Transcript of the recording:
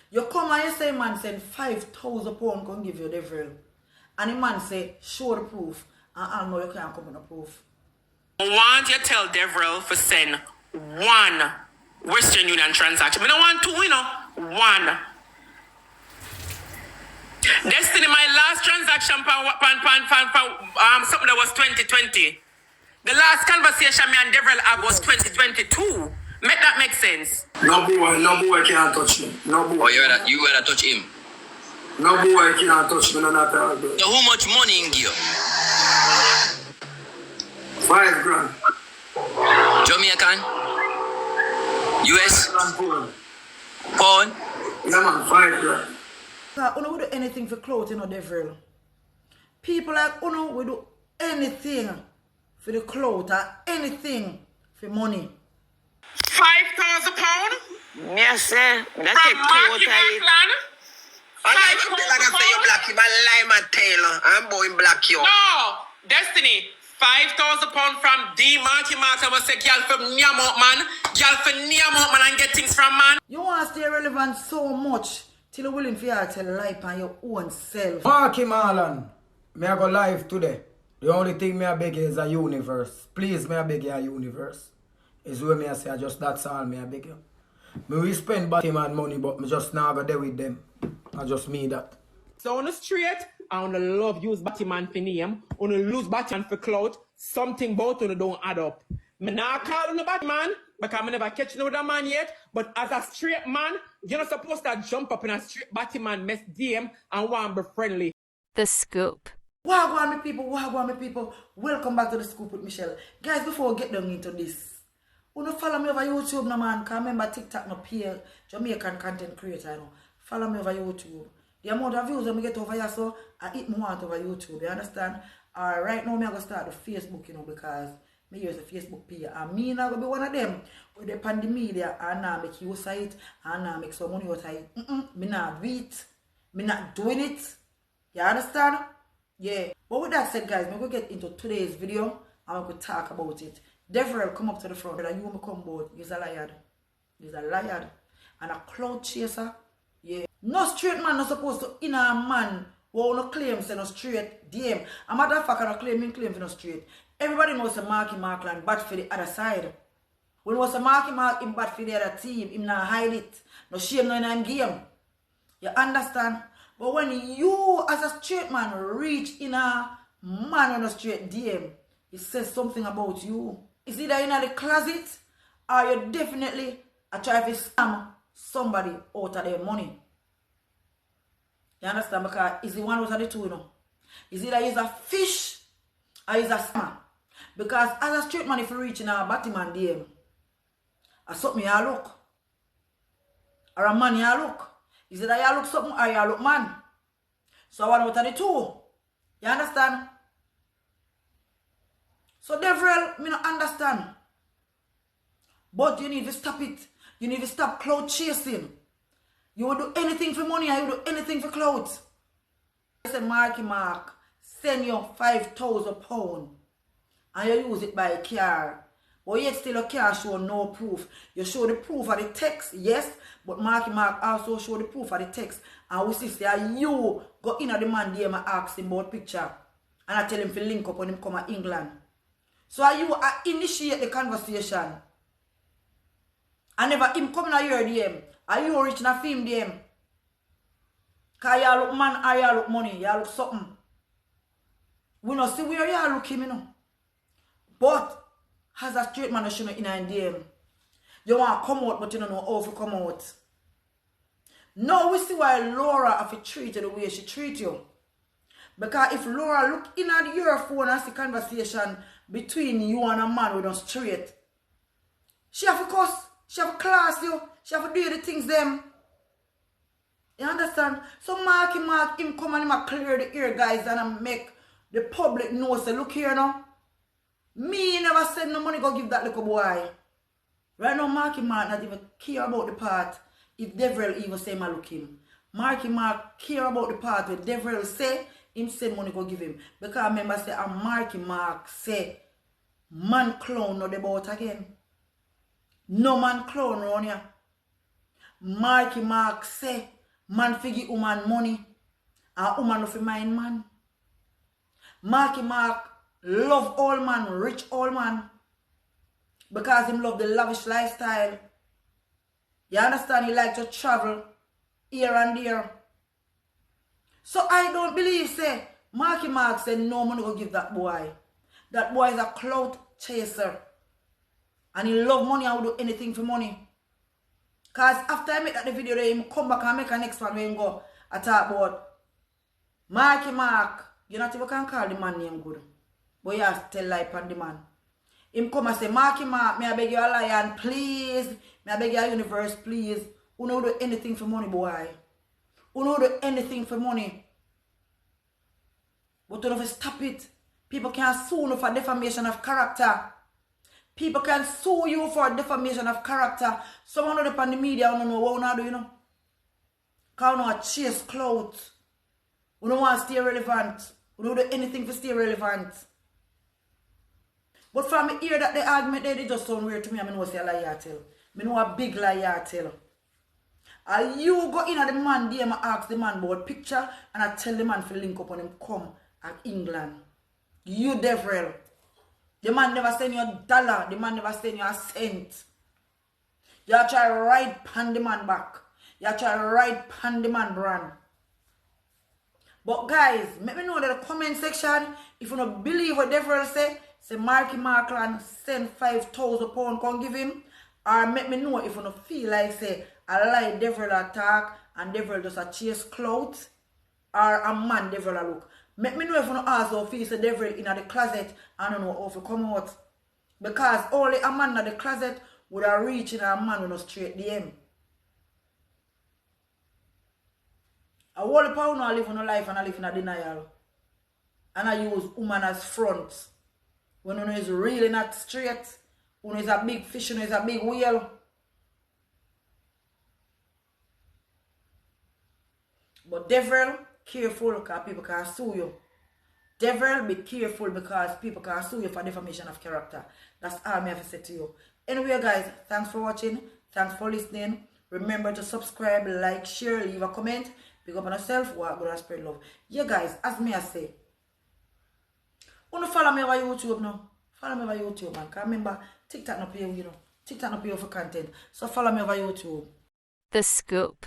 You come and you say man send £5,000 can give you the devil. And the man say, show the proof. And I know you can't come with the proof. I want you to tell Devrel to send one Western Union transaction. I don't want two, one. Destiny, my last transaction something that was 2020. The last conversation me and Devrel had was 2022. Make that make sense. No boy can't touch me. No boy. Oh, you rather touch him? No boy can't touch me, no not all. So how much money in give? $5,000. Jamaican? US? Pound? Yeah man, $5,000. Unuh will do anything for clout, Devrel. People like Unuh will do anything for the clout or anything for money. £5,000? Yes, sir. That's From a Marky quote. Blackland? I say you black him, I lie my tail. I'm going black you. No, Destiny. £5,000 from D Marky Mark. I must say, girl from Niamot, man. Girl from Niamot, man, and get things from man. You want to stay relevant so much till you're willing for you to tell a lie on your own self. Marky Marlon, me I go live today. The only thing me I beg you is a universe. Please, me I beg you a universe. Is where me I say just that's all me I beg you. Me we spend Batman money, but me just now go there with them. I just me that. So on the street, I wanna love use Batman for name, wanna lose Batman for clout. Something both on don't add up. Me not call on the Batman because I never catch no other man yet. But as a straight man, you're not supposed to jump up in a straight Batman mess DM and want to be friendly. The Scoop. Wagwan me people, welcome back to The Scoop with Michelle. Guys, before we get down into this, don't follow me over YouTube no man, because remember TikTok no pay Jamaican content creator, you know. Follow me over YouTube. The amount of views I get over here, so I eat more out over YouTube, you understand? Right now, I'm going to start the Facebook, you know, because I use the Facebook page. And me not going to be one of them with the pandemic media and now make use of it and now make some money out of it. Me not do it. Me not doing it. You understand? Yeah. But with that said, guys, I'm going to get into today's video and I'm going to talk about it. Devrel come up to the front and you come both. He's a liar. He's a liar. And a clout chaser. Yeah. No straight man not supposed to in a man who no claim say no straight DM. A matter of fact, I claim for no straight. Everybody knows a Marky Markland bad for the other side. When it was a Marky Mark him bad for the other team, him not hide it. No shame no in him game. You understand? But when you as a straight man reach in a man on a straight DM, it says something about you. It's either in the closet or you definitely are trying to scam somebody out of their money. You understand? Because it's the one out of the two, you know. It's either he's a fish or he's a scammer. Because as a straight man, if you reach in a Batman DM, or something you look, or a man you look, is either you look something or you look man. So one out of the two. You understand? So Devrel, me not understand. But you need to stop it. You need to stop clout chasing. You will do anything for money and you will do anything for clout. I said, Marky Mark, send you £5,000 and you use it by a car. But yet still a car show no proof. You show the proof of the text, yes, but Marky Mark also show the proof of the text. And we see you go in at the man DM and ask him about picture. And I tell him to link up when him come to England. So you initiate the conversation. And never him coming at your DM. Are you rich na film DM? Cause you look man or you look money. You look something. We don't see where you look him, you know. But as a straight man, you should know in a DM. You want to come out, but you don't know how to come out. Now we see why Laura have to treat you the way she treat you. Because if Laura look in at your phone and see conversation between you and a man with a straight, she have to cuss, she have to class you, she have to do the things them. You understand? So Marky Mark him come and him clear the ear guys and make the public know say look here now. Me never send no money go give that little boy. Right now Marky Mark not even care about the part if Devrel even say my look him. Marky Mark care about the part where Devrel say him send money go give him. Because I remember say a Marky Mark say man clown not about again. No man clown around here. Marky Mark say Man figi woman money. And woman no fi mind man. Marky Mark love all man, rich all man. Because him love the lavish lifestyle. You understand? He like to travel here and there. So I don't believe, say, Marky Mark said, no, I'm going to give that boy. That boy is a clout chaser. And he love money and will do anything for money. Because after I make that the video, he come back and make a next one where he go, I talk about Marky Mark. You not even can call the man name good. But you have to tell lie on the man. Him come and say, Marky Mark, may I beg you a lion, please. May I beg you a universe, please. Who know do anything for money, boy. Who know do anything for money. But you don't stop it. People can sue you for defamation of character. People can sue you for defamation of character. Someone up on the media, I don't know what you do, you know. Because you know chase clout. You don't want to stay relevant. You don't do anything to stay relevant. But from me hear that the argument there, they just sound weird to me. I know say a lie you tell. I know a big lie you tell. And you go in at the man there and ask the man about picture and I tell the man to link up on him come at England. You devil. The man never send you a dollar. The man never send you a cent. You try to ride pan the man back. You try to ride pan the man brand. But guys, let me know in the comment section if you don't believe what devil say Marky Markland send 5,000 pounds come give him. Or make me know if you don't feel like say a lie devil attack and devil just a chase clout. Or a man devil a look. Make me know if you don't ask or feel the devil in the closet and don't know how to come out. Because only a man in the closet would have reached in a man with no straight DM. A whole pound I live in a life and I live in a denial. And I use woman as front. When one is really not straight, one is a big fish, one is a big whale. But devil, careful because people can sue you. Devil, be careful because people can sue you for defamation of character. That's all I have to say to you. Anyway guys, thanks for watching. Thanks for listening. Remember to subscribe, like, share, leave a comment. Pick up on yourself, walk good and spread love. Yeah guys, as me I say, you follow me over YouTube now. Follow me over YouTube, man. Because remember, TikTok not pay you, you know. TikTok not pay you for content. So follow me over YouTube. The Scoop.